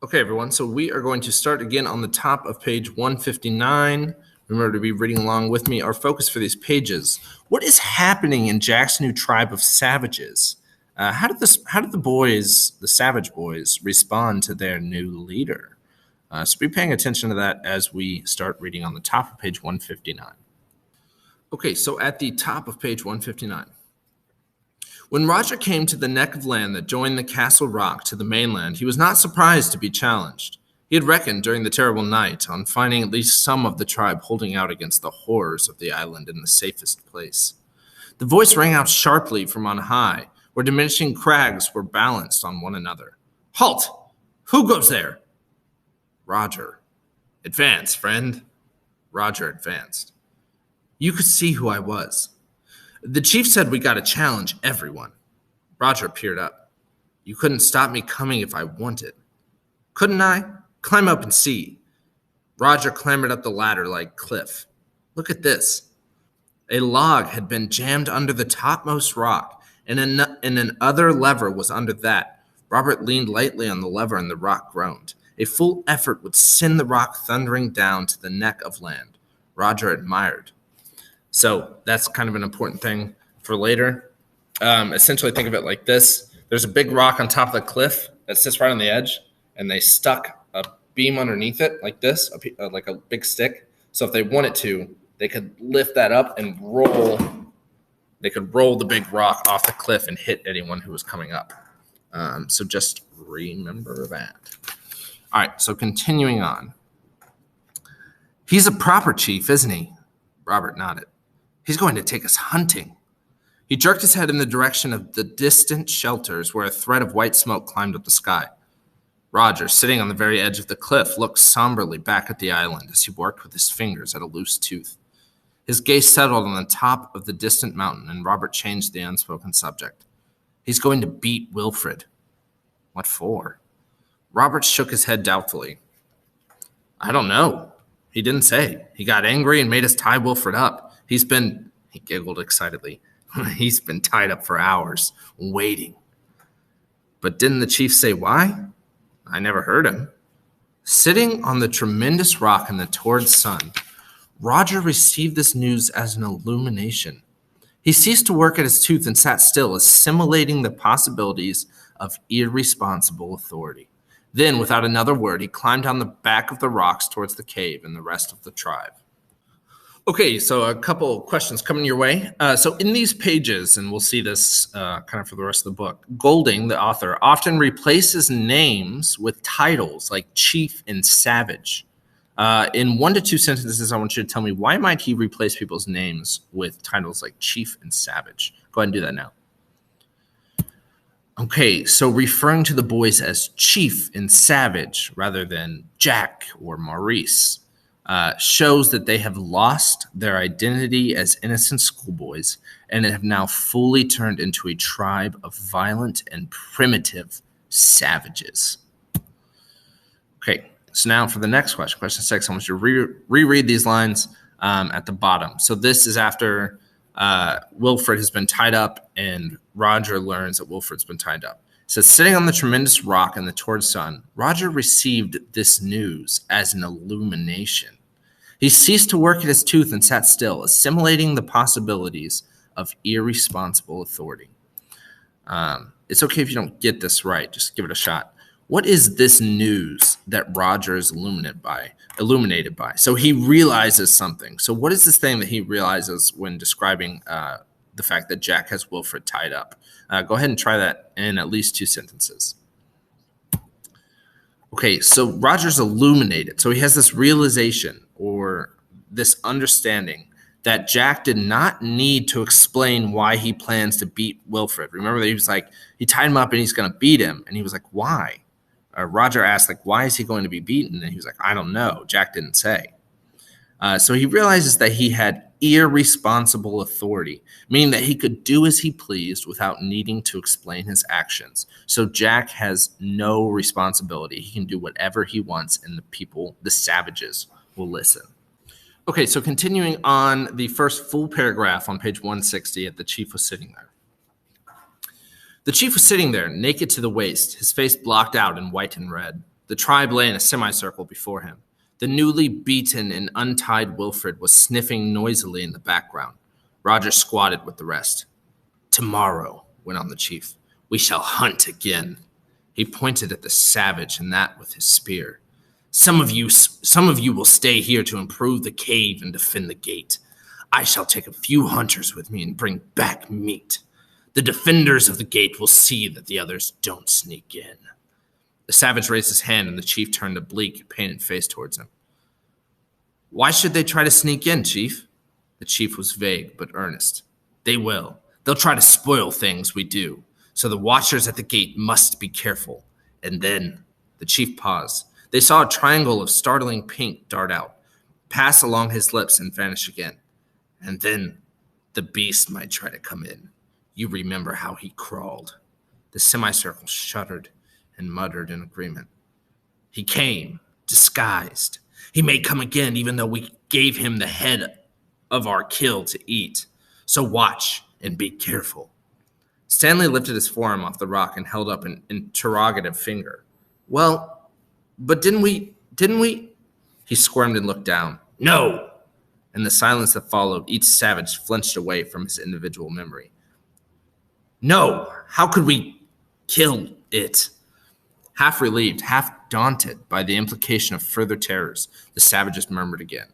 Okay, everyone, so we are going to start again on the top of page 159. Remember to be reading along with me. Our focus for these pages: what is happening in Jack's new tribe of savages? How did the boys, the Savage Boys, respond to their new leader? So be paying attention to that as we start reading on the top of page 159. Okay, so at the top of page 159. When Roger came to the neck of land that joined the Castle Rock to the mainland, he was not surprised to be challenged. He had reckoned during the terrible night on finding at least some of the tribe holding out against the horrors of the island in the safest place. The voice rang out sharply from on high, where diminishing crags were balanced on one another. "Halt! Who goes there?" "Roger." "Advance, friend." Roger advanced. You could see who I was. The chief said we got to challenge everyone. Roger peered up. You couldn't stop me coming if I wanted. Couldn't I? Climb up and see. Roger clambered up the ladder like Cliff. Look at this. A log had been jammed under the topmost rock, and an other lever was under that. Robert leaned lightly on the lever and the rock groaned. A full effort would send the rock thundering down to the neck of land. Roger admired. So that's kind of an important thing for later. Essentially, think of it like this. There's a big rock on top of the cliff that sits right on the edge, and they stuck a beam underneath it like this, like a big stick. So if they wanted to, they could lift that up and roll. They could roll the big rock off the cliff and hit anyone who was coming up. So just remember that. All right, so continuing on. He's a proper chief, isn't he? Robert nodded. He's going to take us hunting. He jerked his head in the direction of the distant shelters where a thread of white smoke climbed up the sky. Roger, sitting on the very edge of the cliff, looked somberly back at the island as he worked with his fingers at a loose tooth. His gaze settled on the top of the distant mountain, and Robert changed the unspoken subject. He's going to beat Wilfred. What for? Robert shook his head doubtfully. I don't know. He didn't say. He got angry and made us tie Wilfred up. He giggled excitedly. He's been tied up for hours, waiting. But didn't the chief say why? I never heard him. Sitting on the tremendous rock in the torrid sun, Roger received this news as an illumination. He ceased to work at his tooth and sat still, assimilating the possibilities of irresponsible authority. Then, without another word, he climbed down the back of the rocks towards the cave and the rest of the tribe. Okay, so a couple of questions coming your way. So in these pages, and we'll see this kind of for the rest of the book, Golding, the author, often replaces names with titles like chief and savage. In 1 to 2 sentences, I want you to tell me, why might he replace people's names with titles like chief and savage? Go ahead and do that now. Okay, so referring to the boys as chief and savage rather than Jack or Maurice shows that they have lost their identity as innocent schoolboys and have now fully turned into a tribe of violent and primitive savages. Okay, so now for the next question, question 6, I want you to reread these lines at the bottom. So this is after Wilfred has been tied up and Roger learns that Wilfred's been tied up. It says, sitting on the tremendous rock in the torrid sun, Roger received this news as an illumination. He ceased to work at his tooth and sat still, assimilating the possibilities of irresponsible authority. It's okay if you don't get this right. Just give it a shot. What is this news that Roger is illuminated by? So he realizes something. So what is this thing that he realizes when describing the fact that Jack has Wilfred tied up? Go ahead and try that in at least 2 sentences. Okay, so Roger's illuminated. So he has this realization or this understanding that Jack did not need to explain why he plans to beat Wilfred. Remember that he was like, he tied him up and he's going to beat him. And he was like, why? Roger asked, like, why is he going to be beaten? And he was like, I don't know. Jack didn't say. So he realizes that he had irresponsible authority, meaning that he could do as he pleased without needing to explain his actions. So Jack has no responsibility. He can do whatever he wants, and the people, the savages, will listen. Okay, so continuing on the first full paragraph on page 160, the chief was sitting there. The chief was sitting there, naked to the waist, his face blocked out in white and red. The tribe lay in a semicircle before him. The newly beaten and untied Wilfred was sniffing noisily in the background. Roger squatted with the rest. "Tomorrow," went on the chief, "we shall hunt again." He pointed at the savage, and that with his spear. Some of you will stay here to improve the cave and defend the gate. I shall take a few hunters with me and bring back meat. The defenders of the gate will see that the others don't sneak in." The savage raised his hand, and the chief turned a bleak, pained face towards him. "Why should they try to sneak in, chief?" The chief was vague but earnest. "They will. They'll try to spoil things we do. So the watchers at the gate must be careful." And then the chief paused. They saw a triangle of startling pink dart out, pass along his lips, and vanish again. "And then the beast might try to come in. You remember how he crawled." The semicircle shuddered and muttered in agreement. "He came, disguised. He may come again, even though we gave him the head of our kill to eat. So watch and be careful." Stanley lifted his forearm off the rock and held up an interrogative finger. "Well, but didn't we? He squirmed and looked down. "No!" In the silence that followed, each savage flinched away from his individual memory. "No! How could we kill it?" Half relieved, half daunted by the implication of further terrors, the savages murmured again.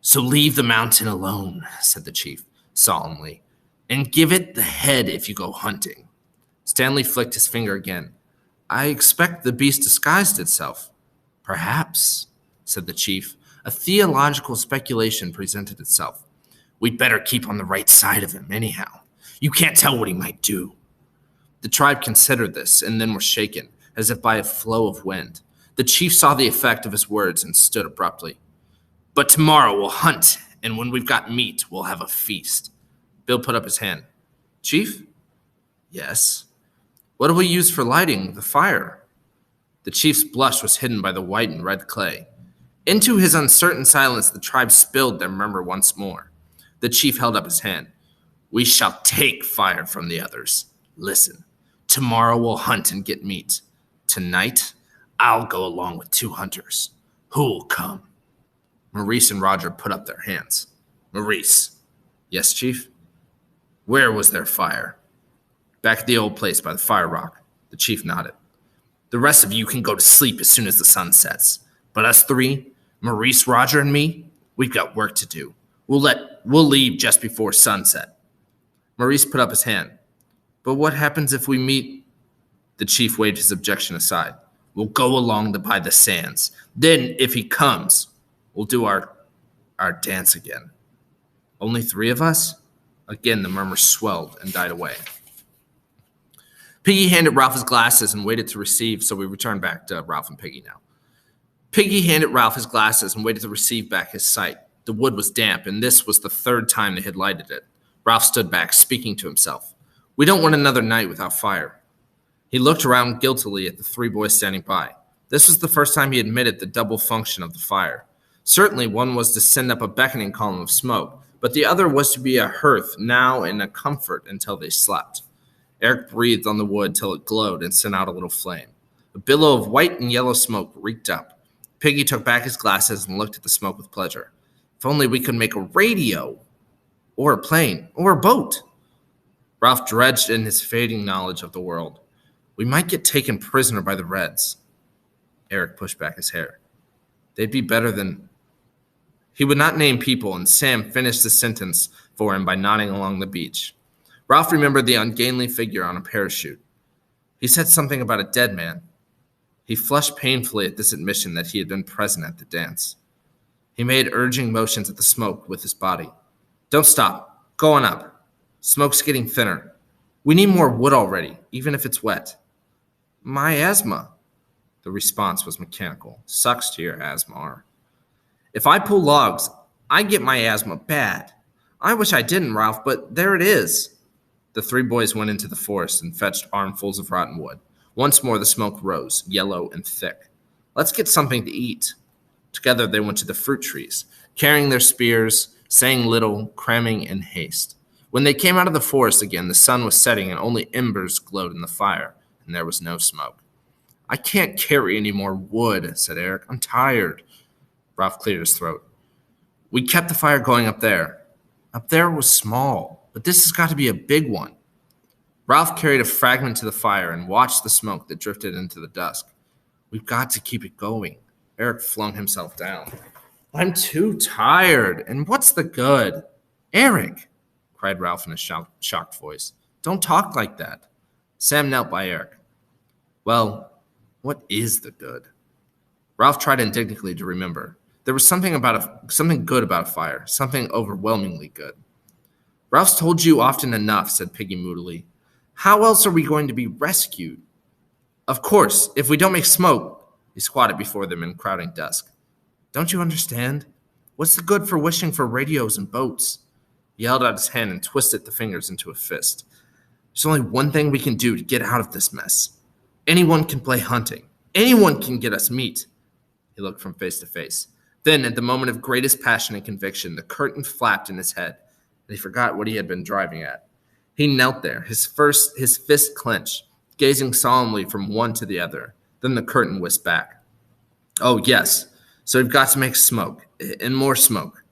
"So leave the mountain alone," said the chief, solemnly, "and give it the head if you go hunting." Stanley flicked his finger again. "I expect the beast disguised itself." "Perhaps," said the chief. A theological speculation presented itself. "We'd better keep on the right side of him, anyhow. You can't tell what he might do." The tribe considered this, and then were shaken, as if by a flow of wind. The chief saw the effect of his words and stood abruptly. "But tomorrow we'll hunt, and when we've got meat, we'll have a feast." Bill put up his hand. "Chief?" "Yes." "What do we use for lighting the fire?" The chief's blush was hidden by the white and red clay. Into his uncertain silence, the tribe spilled their murmur once more. The chief held up his hand. "We shall take fire from the others. Listen, tomorrow we'll hunt and get meat. Tonight, I'll go along with 2 hunters. Who'll come?" Maurice and Roger put up their hands. "Maurice." "Yes, chief?" "Where was their fire?" "Back at the old place by the fire rock." The chief nodded. "The rest of you can go to sleep as soon as the sun sets. But us 3, Maurice, Roger, and me, we've got work to do. We'll leave just before sunset." Maurice put up his hand. "But what happens if we meet—" The chief waved his objection aside. "We'll go along by the sands. Then, if he comes, we'll do our dance again." "Only 3 of us?" Again, the murmur swelled and died away. Piggy handed Ralph his glasses and waited to receive, so we return back to Ralph and Piggy now. Piggy handed Ralph his glasses and waited to receive back his sight. The wood was damp, and this was the 3rd time they had lighted it. Ralph stood back, speaking to himself. "We don't want another night without fire." He looked around guiltily at the 3 boys standing by. This was the first time he admitted the double function of the fire. Certainly one was to send up a beckoning column of smoke, but the other was to be a hearth now and a comfort until they slept. Eric breathed on the wood till it glowed and sent out a little flame. A billow of white and yellow smoke reeked up. Piggy took back his glasses and looked at the smoke with pleasure. "If only we could make a radio, or a plane, or a boat." Ralph dredged in his fading knowledge of the world. "We might get taken prisoner by the Reds." Eric pushed back his hair. "They'd be better than—" He would not name people, and Sam finished the sentence for him by nodding along the beach. Ralph remembered the ungainly figure on a parachute. He said something about a dead man. He flushed painfully at this admission that he had been present at the dance. He made urging motions at the smoke with his body. "Don't stop. Go on up. Smoke's getting thinner. We need more wood already, even if it's wet." "My asthma." The response was mechanical. "Sucks to your asthma. If I pull logs, I get my asthma bad. I wish I didn't, Ralph, but there it is." The 3 boys went into the forest and fetched armfuls of rotten wood. Once more the smoke rose, yellow and thick. "Let's get something to eat." Together they went to the fruit trees, carrying their spears, saying little, cramming in haste. When they came out of the forest again, the sun was setting and only embers glowed in the fire, and there was no smoke. I can't carry any more wood, said Eric. I'm tired. Ralph cleared his throat. We kept the fire going up there. Up there was small, but this has got to be a big one. Ralph carried a fragment to the fire and watched the smoke that drifted into the dusk. We've got to keep it going. Eric flung himself down. I'm too tired, and what's the good? Eric, cried Ralph in a shocked voice. Don't talk like that. Sam knelt by Eric. Well, what is the good? Ralph tried indignantly to remember. There was something good about a fire, something overwhelmingly good. Ralph's told you often enough, said Piggy moodily. How else are we going to be rescued? Of course, if we don't make smoke, he squatted before them in crowding dusk. Don't you understand? What's the good for wishing for radios and boats? He held out his hand and twisted the fingers into a fist. There's only one thing we can do to get out of this mess. Anyone can play hunting. Anyone can get us meat. He looked from face to face. Then, at the moment of greatest passion and conviction, the curtain flapped in his head, and he forgot what he had been driving at. He knelt there, his fist clenched, gazing solemnly from one to the other. Then the curtain whisked back. Oh, yes, so we've got to make smoke, and more smoke.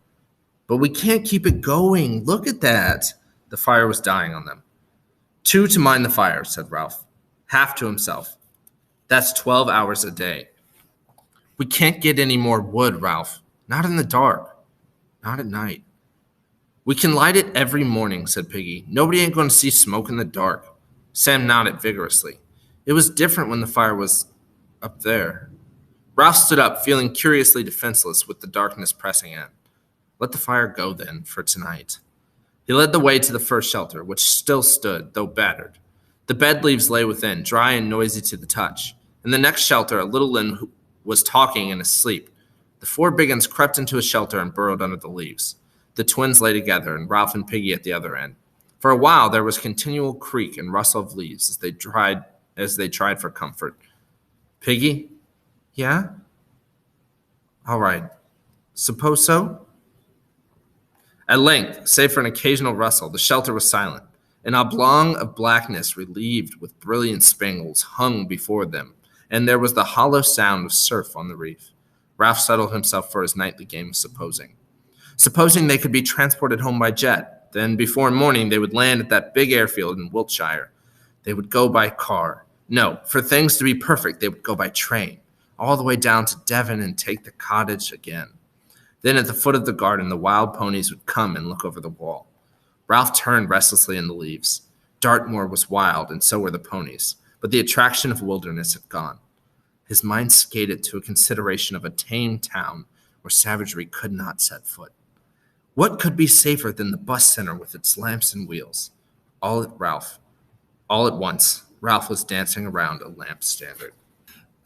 But we can't keep it going. Look at that. The fire was dying on them. 2 to mind the fire, said Ralph, half to himself. That's 12 hours a day. We can't get any more wood, Ralph. Not in the dark. Not at night. We can light it every morning, said Piggy. Nobody ain't going to see smoke in the dark. Sam nodded vigorously. It was different when the fire was up there. Ralph stood up, feeling curiously defenseless with the darkness pressing in. Let the fire go, then, for tonight. He led the way to the first shelter, which still stood, though battered. The bed leaves lay within, dry and noisy to the touch. In the next shelter, a little Lynn was talking and asleep. The 4 big uns crept into a shelter and burrowed under the leaves. The twins lay together, and Ralph and Piggy at the other end. For a while, there was continual creak and rustle of leaves as they tried for comfort. Piggy? Yeah? All right. Suppose so? At length, save for an occasional rustle, the shelter was silent. An oblong of blackness relieved with brilliant spangles hung before them, and there was the hollow sound of surf on the reef. Ralph settled himself for his nightly game of supposing. Supposing they could be transported home by jet, then before morning they would land at that big airfield in Wiltshire. They would go by car. No, for things to be perfect, they would go by train, all the way down to Devon and take the cottage again. Then at the foot of the garden, the wild ponies would come and look over the wall. Ralph turned restlessly in the leaves. Dartmoor was wild, and so were the ponies, but the attraction of wilderness had gone. His mind skated to a consideration of a tame town where savagery could not set foot. What could be safer than the bus center with its lamps and wheels? All at once, Ralph was dancing around a lamp standard.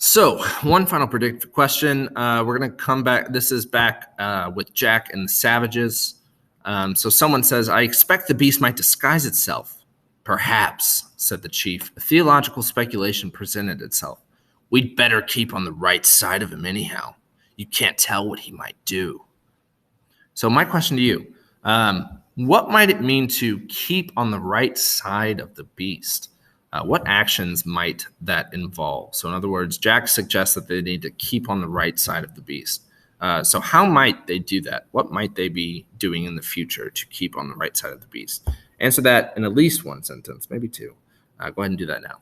So, one final predictive question. We're going to come back. This is back with Jack and the Savages. So someone says, I expect the beast might disguise itself. Perhaps, said the chief. A theological speculation presented itself. We'd better keep on the right side of him anyhow. You can't tell what he might do. So my question to you, what might it mean to keep on the right side of the beast? What actions might that involve? So in other words, Jack suggests that they need to keep on the right side of the beast. So how might they do that? What might they be doing in the future to keep on the right side of the beast? Answer that in at least one sentence, maybe 2. Go ahead and do that now.